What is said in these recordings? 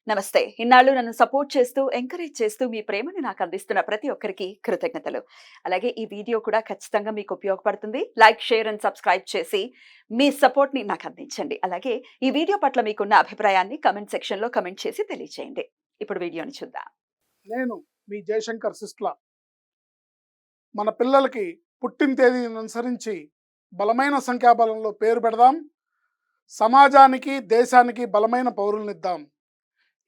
నమస్తే. ఇన్నాళ్ళు నన్ను సపోర్ట్ చేస్తూ, ఎంకరేజ్ చేస్తూ మీ ప్రేమని నాకు అందిస్తున్న ప్రతి ఒక్కరికి కృతజ్ఞతలు. అలాగే ఈ వీడియో కూడా ఖచ్చితంగా మీకు ఉపయోగపడుతుంది. లైక్, షేర్ అండ్ సబ్స్క్రైబ్ చేసి మీ సపోర్ట్‌ని నాకు అందించండి. అలాగే ఈ వీడియో పట్ల మీకున్న అభిప్రాయాన్ని కామెంట్ సెక్షన్‌లో కామెంట్ చేసి తెలియజేయండి. ఇప్పుడు వీడియోని చూద్దాం. నేను మీ జయశంకర్ సిస్ట్ల. మన పిల్లలకి పుట్టిన తేదీని అనుసరించి బలమైన సంఖ్యాబలంలో పేరు పెడదాం. సమాజానికి దేశానికి బలమైన పౌరులనిద్దాం.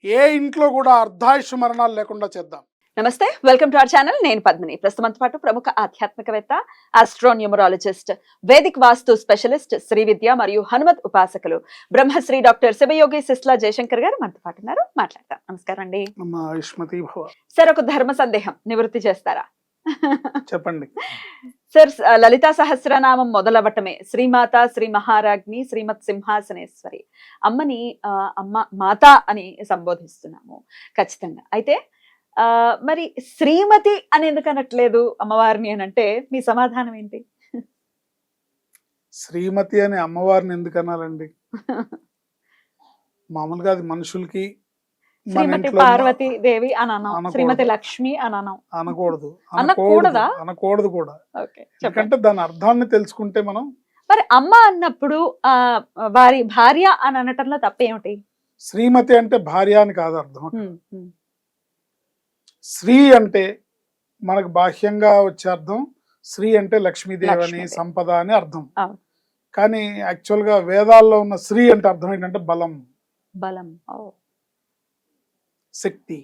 ఏ ఇంట్లో కూడా అర్ధాయుష్ మరణాలు లేకుండా చేద్దాం. నమస్తే. Welcome to our channel. నేను పద్మిని. ప్రస్తుతంతో పాటు ప్రముఖ ఆధ్యాత్మికవేత్త, ఆస్ట్రోన్యూమరాలజిస్ట్, వేదిక్ వాస్తు స్పెషలిస్ట్, శ్రీ విద్య మరియు హనుమత్ ఉపాసకులు బ్రహ్మశ్రీ డాక్టర్ శివయోగి సిస్ట్ల జయశంకర్ గారు మనతో పాటు ఉన్నారు. మాట్లాడతాం. నమస్కారం అండి. ఆయుష్మతి భవ. సార్, ఒక ధర్మ సందేహం నివృత్తి చేస్తారా? చెప్పండి సార్. లలితా సహస్రనామం మొదలవటమే శ్రీమాత, శ్రీ మహారాజ్ని, శ్రీమత్ సింహాసనేశ్వరి అమ్మని అమ్మ మాత అని సంబోధిస్తున్నాము ఖచ్చితంగా. అయితే మరి శ్రీమతి అని ఎందుకు అనట్లేదు అమ్మవారిని అని అంటే మీ సమాధానం ఏంటి? శ్రీమతి అనే అమ్మవారిని ఎందుకు అనాలండి? మామూలుగా అది మనుషులకి, శ్రీమతి పార్వతి దేవి అనానం, శ్రీమతి లక్ష్మి అనానం అనకూడదు. అనకూడదా? అనకూడదు కూడా. ఎందుకంటే దాని అర్థాన్ని తెలుసుకుంటే మనం. మరి అమ్మ అన్నప్పుడు వారి భార్య అని అనటంలో తప్పేమిటి? శ్రీమతి అంటే భార్య అని కాదు అర్థం. శ్రీ అంటే మనకు బాహ్యంగా వచ్చే అర్థం. శ్రీ అంటే లక్ష్మీదేవి అని, సంపద అని అర్థం. కానీ యాక్చువల్ గా వేదాల్లో ఉన్న శ్రీ అంటే అర్థం ఏంటంటే బలం, బలం, శక్తి,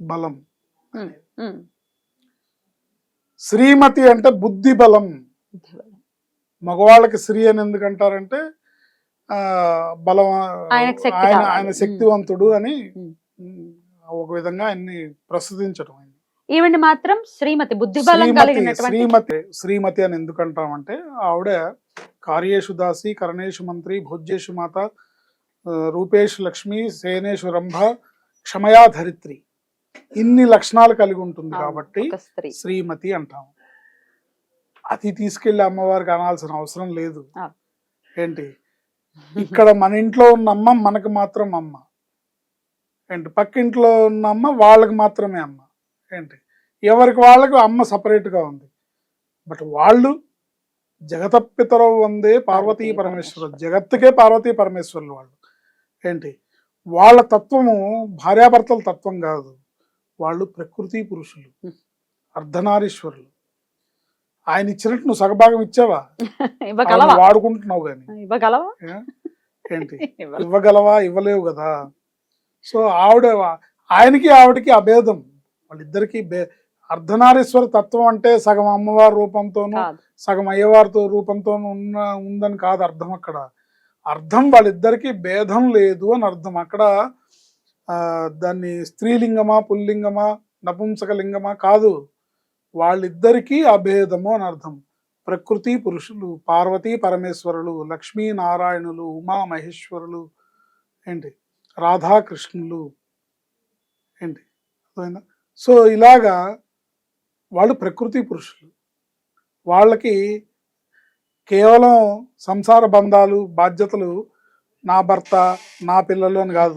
బలం. శ్రీమతి అంటే బుద్ధి బలం. మగవాళ్ళకి శ్రీ అని ఎందుకంటారంటే బలం, ఆయన శక్తివంతుడు అని ఒక విధంగా ఆయన్ని ప్రస్తుతించడం. ఈవిని మాత్రం శ్రీమతి, బుద్ధి బలం కలిగినటువంటి శ్రీమతి అని ఎందుకంటామంటే ఆవిడ కార్యేషు దాసి, కరణేషు మంత్రి, భోజ్యేషు మాత, రూపేషు లక్ష్మి, సేనేషు రంభ, క్షమయా ధరిత్రి, ఇన్ని లక్షణాలు కలిగి ఉంటుంది కాబట్టి శ్రీమతి అంటాము. అది తీసుకెళ్లి అమ్మవారికి అనాల్సిన అవసరం లేదు. ఏంటి, ఇక్కడ మన ఇంట్లో ఉన్న అమ్మ మనకు మాత్రం అమ్మ. ఏంటి, పక్కింట్లో ఉన్న అమ్మ వాళ్ళకి మాత్రమే అమ్మ. ఏంటి, ఎవరికి వాళ్ళకు అమ్మ సపరేట్గా ఉంది. బట్ వాళ్ళు జగతపితరవు వందే పార్వతీ పరమేశ్వరు, జగత్తుకే పార్వతీ పరమేశ్వరులు వాళ్ళు. ఏంటి, వాళ్ళ తత్వము భార్యాభర్తల తత్వం కాదు. వాళ్ళు ప్రకృతి పురుషులు, అర్ధనారీశ్వరులు. ఆయన ఇచ్చినట్టు నువ్వు సగభాగం ఇచ్చావా? వాడుకుంటున్నావు కానీ ఏంటి, ఇవ్వగలవా? ఇవ్వలేవు కదా. సో ఆయనకి ఆవిడకి అభేదం. వాళ్ళిద్దరికి అర్ధనారీశ్వర తత్వం అంటే సగం అమ్మవారి రూపంతోనూ సగం అయ్యవారితో రూపంతోనూ ఉందని కాదు అర్థం. అక్కడ అర్థం వాళ్ళిద్దరికి భేదం లేదు అని అర్థం. అక్కడ దాన్ని స్త్రీలింగమా, పుల్లింగమా, నపుంసకలింగమా కాదు, వాళ్ళిద్దరికీ అభేదము అని అర్థం. ప్రకృతి పురుషులు, పార్వతీ పరమేశ్వరులు, లక్ష్మీనారాయణులు, ఉమామహేశ్వరులు, ఏంటి, రాధాకృష్ణులు. ఏంటి, అర్థమైందా? సో ఇలాగా వాళ్ళు ప్రకృతి పురుషులు. వాళ్ళకి కేవలం సంసార బంధాలు, బాధ్యతలు, నా భర్త, నా పిల్లలు అని కాదు.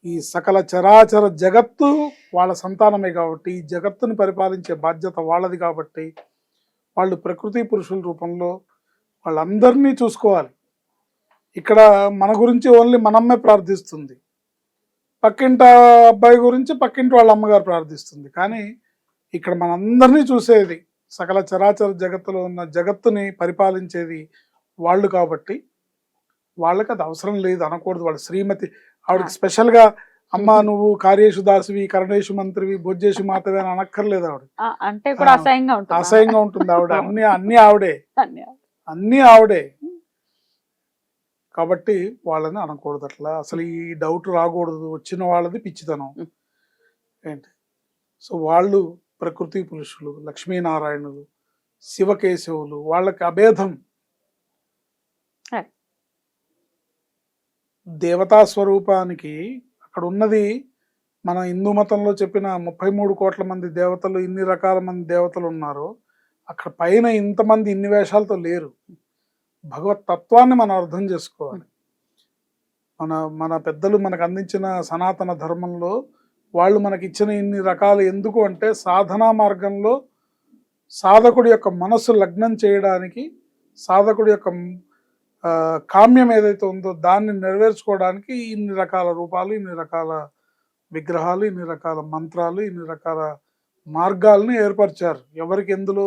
ఈ సకల చరాచర జగత్తు వాళ్ళ సంతానమే కాబట్టి, ఈ జగత్తుని పరిపాలించే బాధ్యత వాళ్ళది కాబట్టి వాళ్ళు ప్రకృతి పురుషుల రూపంలో వాళ్ళందరినీ చూసుకోవాలి. ఇక్కడ మన గురించి ఓన్లీ మనమ్మే ప్రార్థిస్తుంది, పక్కింటి అబ్బాయి గురించి పక్కింటి వాళ్ళ అమ్మగారు ప్రార్థిస్తుంది. కానీ ఇక్కడ మనందరినీ చూసేది, సకల చరాచర జగత్తులో ఉన్న జగత్తుని పరిపాలించేది వాళ్ళు కాబట్టి వాళ్ళకి అది అవసరం లేదు అనకూడదు. వాళ్ళు శ్రీమతి, ఆవిడకి స్పెషల్గా అమ్మ నువ్వు కార్యేషు దాసివి, కరణేషు మంత్రివి, భోజ్యేషు మాతవి అని అనక్కర్లేదు. ఆవిడ అంటే కూడా అసహ్యంగా ఉంటుంది. ఆవిడ అన్ని ఆవిడే, అన్ని ఆవిడే కాబట్టి వాళ్ళని అనకూడదు. అట్లా అసలు ఈ డౌట్ రాకూడదు. వచ్చిన వాళ్ళది పిచ్చితనం. ఏంటి, సో వాళ్ళు ప్రకృతి పురుషులు, లక్ష్మీనారాయణులు, శివకేశవులు, వాళ్ళకి అభేదం. దేవతా స్వరూపానికి అక్కడ ఉన్నది మన హిందూ మతంలో చెప్పిన 33 కోట్ల మంది దేవతలు, ఇన్ని రకాల మంది దేవతలు ఉన్నారు. అక్కడ పైన ఇంతమంది ఇన్ని వేషాలతో లేరు. భగవత్ తత్వాన్ని మనం అర్థం చేసుకోవాలి. మన మన పెద్దలు మనకు అందించిన సనాతన ధర్మంలో వాళ్ళు మనకి ఇచ్చిన ఇన్ని రకాలు ఎందుకు అంటే సాధనా మార్గంలో సాధకుడి యొక్క మనస్సు లగ్నం చేయడానికి, సాధకుడి యొక్క కామ్యం ఏదైతే ఉందో దాన్ని నెరవేర్చుకోవడానికి ఇన్ని రకాల రూపాలు, ఇన్ని రకాల విగ్రహాలు, ఇన్ని రకాల మంత్రాలు, ఇన్ని రకాల మార్గాల్ని ఏర్పరిచారు. ఎవరికి ఎందులో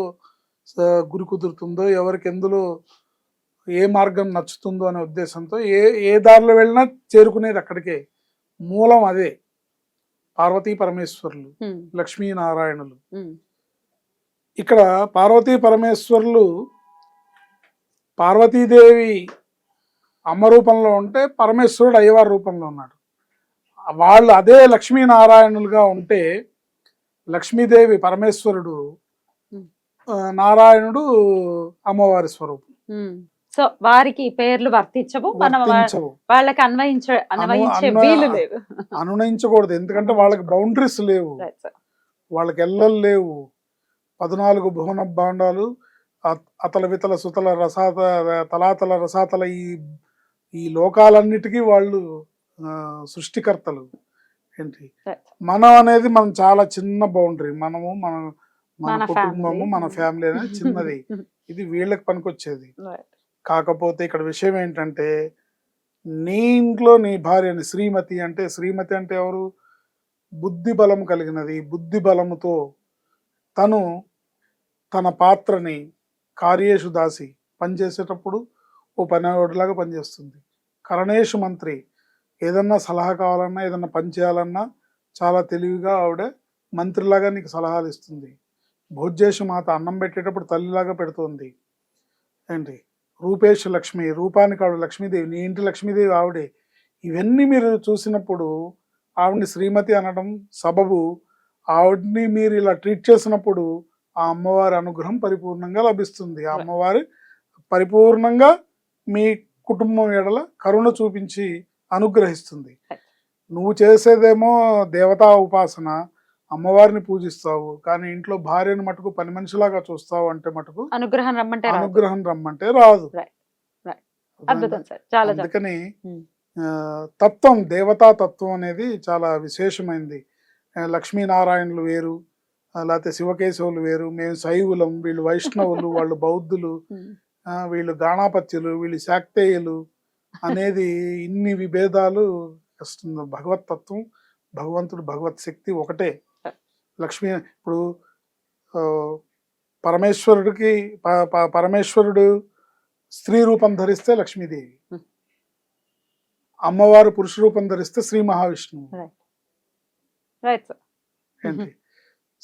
గురి కుదురుతుందో, ఎవరికి ఎందులో ఏ మార్గం నచ్చుతుందో అనే ఉద్దేశంతో ఏ దారిలో వెళ్ళినా చేరుకునేది అక్కడికే. మూలం అదే. పార్వతీ పరమేశ్వరులు, లక్ష్మీనారాయణులు. ఇక్కడ పార్వతీ పరమేశ్వరులు పార్వతీదేవి అమ్మ రూపంలో ఉంటే పరమేశ్వరుడు అయ్యవారి రూపంలో ఉన్నాడు. వాళ్ళు అదే లక్ష్మీనారాయణులుగా ఉంటే లక్ష్మీదేవి పరమేశ్వరుడు, నారాయణుడు అమ్మవారి స్వరూపం. సో వారికి పేర్లు వర్తించవు, మనం వాళ్ళకి అన్వయించే వీలు లేదు, అనునయించకూడదు. ఎందుకంటే వాళ్ళకి బౌండరీస్ లేవు, వాళ్ళకి ఎల్లలు లేవు. 14 భువన భాండాలు, అతల వితల సుతల రసాత తలాతల రసాతల ఈ లోకాలన్నిటికీ వాళ్ళు సృష్టికర్తలు. ఏంటి మనం అనేది మనం చాలా చిన్న బౌండరీ. మనము మన కుటుంబము, మన ఫ్యామిలీ అనేది చిన్నది. ఇది వీళ్ళకి పనికొచ్చేది. కాకపోతే ఇక్కడ విషయం ఏంటంటే, నీ ఇంట్లో నీ భార్యని శ్రీమతి అంటే ఎవరు? బుద్ధి బలం కలిగినది. బుద్ధి బలముతో తను తన పాత్రని కార్యేషు దాసి పనిచేసేటప్పుడు ఓ పనివాడిలాగా పనిచేస్తుంది. కరణేషు మంత్రి ఏదన్నా సలహా కావాలన్నా, ఏదన్నా పని చేయాలన్నా చాలా తెలివిగా ఆవిడ మంత్రిలాగా నీకు సలహాలు ఇస్తుంది. భోజ్యేషు మాత అన్నం పెట్టేటప్పుడు తల్లిలాగా పెడుతుంది. ఏంటి రూపేష్ లక్ష్మి, రూపానికి ఆవిడ లక్ష్మీదేవి, నీ ఇంటి లక్ష్మీదేవి ఆవిడే. ఇవన్నీ మీరు చూసినప్పుడు ఆవిడ్ని శ్రీమతి అనడం సబబు. ఆవిడ్ని మీరు ఇలా ట్రీట్ చేసినప్పుడు ఆ అమ్మవారి అనుగ్రహం పరిపూర్ణంగా లభిస్తుంది. ఆ అమ్మవారి పరిపూర్ణంగా మీ కుటుంబం ఎడల కరుణ చూపించి అనుగ్రహిస్తుంది. నువ్వు చేసేదేమో దేవతా ఉపాసన, అమ్మవారిని పూజిస్తావు, కానీ ఇంట్లో భార్యను మటుకు పని మనిషిలాగా చూస్తావు అంటే మటుకు అనుగ్రహం రమ్మంటే రాదు. అందుకని తత్వం, దేవతా తత్వం అనేది చాలా విశేషమైంది. లక్ష్మీనారాయణులు వేరు, లేకపోతే శివకేశవులు వేరు, మేము శైవులం, వీళ్ళు వైష్ణవులు, వాళ్ళు బౌద్ధులు, వీళ్ళు గాణాపత్యులు, వీళ్ళు శాక్తేయులు అనేది ఇన్ని విభేదాలు వస్తుంది. భగవత్ తత్వం, భగవంతుడు, భగవత్ శక్తి ఒకటే. లక్ష్మీ ఇప్పుడు పరమేశ్వరుడు స్త్రీ రూపం ధరిస్తే లక్ష్మీదేవి, అమ్మవారు పురుష రూపం ధరిస్తే శ్రీ మహావిష్ణువు. ఏంటి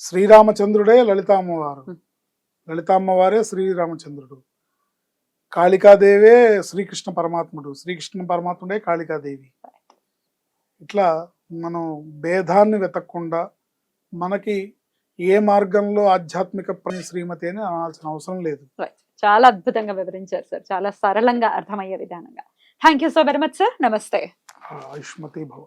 శ్రీరామచంద్రుడే లలిత అమ్మవారు, లలిత అమ్మవారే శ్రీరామచంద్రుడు. కాళికాదేవే శ్రీకృష్ణ పరమాత్ముడు, శ్రీకృష్ణ పరమాత్ముడే కాళికాదేవి. ఇట్లా మనం భేదాన్ని వెతకకుండా మనకి ఏ మార్గంలో ఆధ్యాత్మిక శ్రీమతి అని అనాల్సిన అవసరం లేదు. చాలా అద్భుతంగా వివరించారు సార్, చాలా సరళంగా అర్థమయ్యే విధానంగా. Thank you so very much sir. నమస్తే. ఆయుష్మతి భవ.